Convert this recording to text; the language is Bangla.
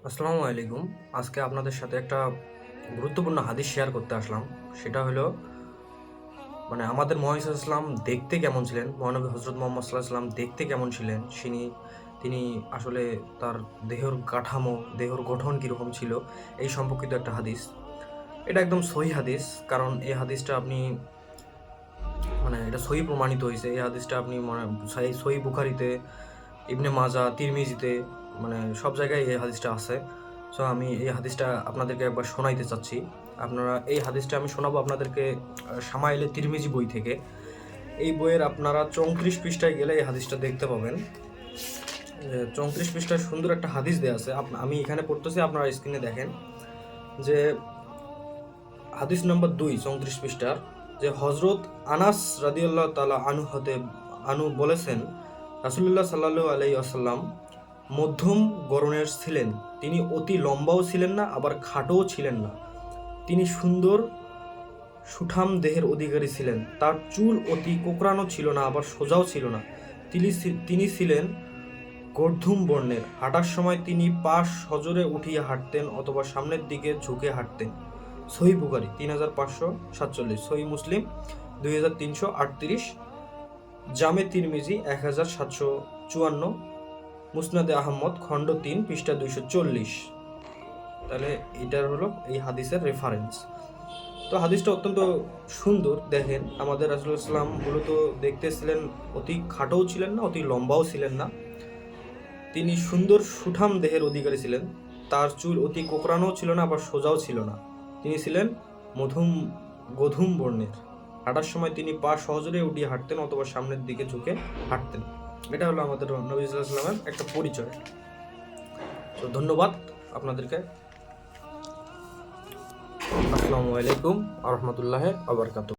আসসালামু আলাইকুম। আজকে আপনাদের সাথে একটা গুরুত্বপূর্ণ হাদিস শেয়ার করতে আসলাম। সেটা হলো আমাদের মহান ইসলাম দেখতে কেমন ছিলেন, মহানবী হযরত মুহাম্মদ সাল্লাল্লাহু আলাইহি ওয়াসাল্লাম দেখতে কেমন ছিলেন, তিনি আসলে তার দেহের কাঠামো, দেহের গঠন কিরকম ছিল, এই সম্পর্কিত একটা হাদিস। এটা একদম সহিহ হাদিস। কারণ এই হাদিসটা আপনি এটা সহিহ প্রমাণিত হইছে। এই হাদিসটা আপনি সহিহ বুখারীতে, ইবনে মাজাহ, তিরমিজিতে সব জায়গায় এই হাদিসটা আছে। সো আমি এই হাদিসটা আপনাদেরকে একবার শোনাইতে চাচ্ছি। আপনারা এই হাদিসটা আমি শোনাবো আপনাদেরকে শামাইলে তিরমিজি বই থেকে। এই বইয়ের আপনারা 34 পৃষ্ঠায় গেলে এই হাদিসটা দেখতে পাবেন। 34 পৃষ্ঠায় সুন্দর একটা হাদিস দেয়া আছে। আমি এখানে পড়তেছি, আপনারা স্ক্রিনে দেখেন যে হাদিস নম্বর 2 34 পৃষ্ঠার, যে হযরত আনাস রাদিয়াল্লাহু তাআলা আনহু বলেছেন, রাসূলুল্লাহ সাল্লাল্লাহু আলাইহি ওয়াসাল্লাম মধ্যম গড়নের ছিলেন। তিনি অতি লম্বাও ছিলেন না, আবার খাটোও ছিলেন না। তিনি সুন্দর সুঠাম দেহের অধিকারী ছিলেন। তার চুল অতি কোঁকড়ানো ছিল না, আবার সোজাও ছিল না। তিনি ছিলেন গর্ধুম বর্ণের। হাঁটার সময় তিনি পা সজোরে উঠিয়ে হাঁটতেন অথবা সামনের দিকে ঝুঁকে হাঁটতেন। সহিহ বুখারী 3547, সহিহ মুসলিম 2338, জামে তিরমিজি 1754, মুসনাদে আহমদ খণ্ড 3 পৃষ্ঠা 240। তাহলে এটার হলো এই হাদিসের রেফারেন্স। তো হাদিসটা অত্যন্ত সুন্দর। দেখেন, আমাদের রাসূলুল্লাহ সাল্লাল্লাহু আলাইহি ওয়াসাল্লাম মূলত দেখতে ছিলেন, অতি খাটোও ছিলেন না, অতি লম্বাও ছিলেন না। তিনি সুন্দর সুঠাম দেহের অধিকারী ছিলেন। তার চুল অতি কোঁকড়ানোও ছিল না, আবার সোজাও ছিল না। তিনি ছিলেন গধূম বর্ণের। হাঁটার সময় তিনি পা সহজরে উঠিয়ে হাঁটতেন অথবা সামনের দিকে ঝুঁকে হাঁটতেন। এটা হলো আমাদের নবী সাল্লাল্লাহু আলাইহি ওয়াসাল্লামের একটা পরিচয়। তো ধন্যবাদ আপনাদেরকে। আসসালামু আলাইকুম ওয়া রাহমাতুল্লাহি ওয়া বারাকাতুহু।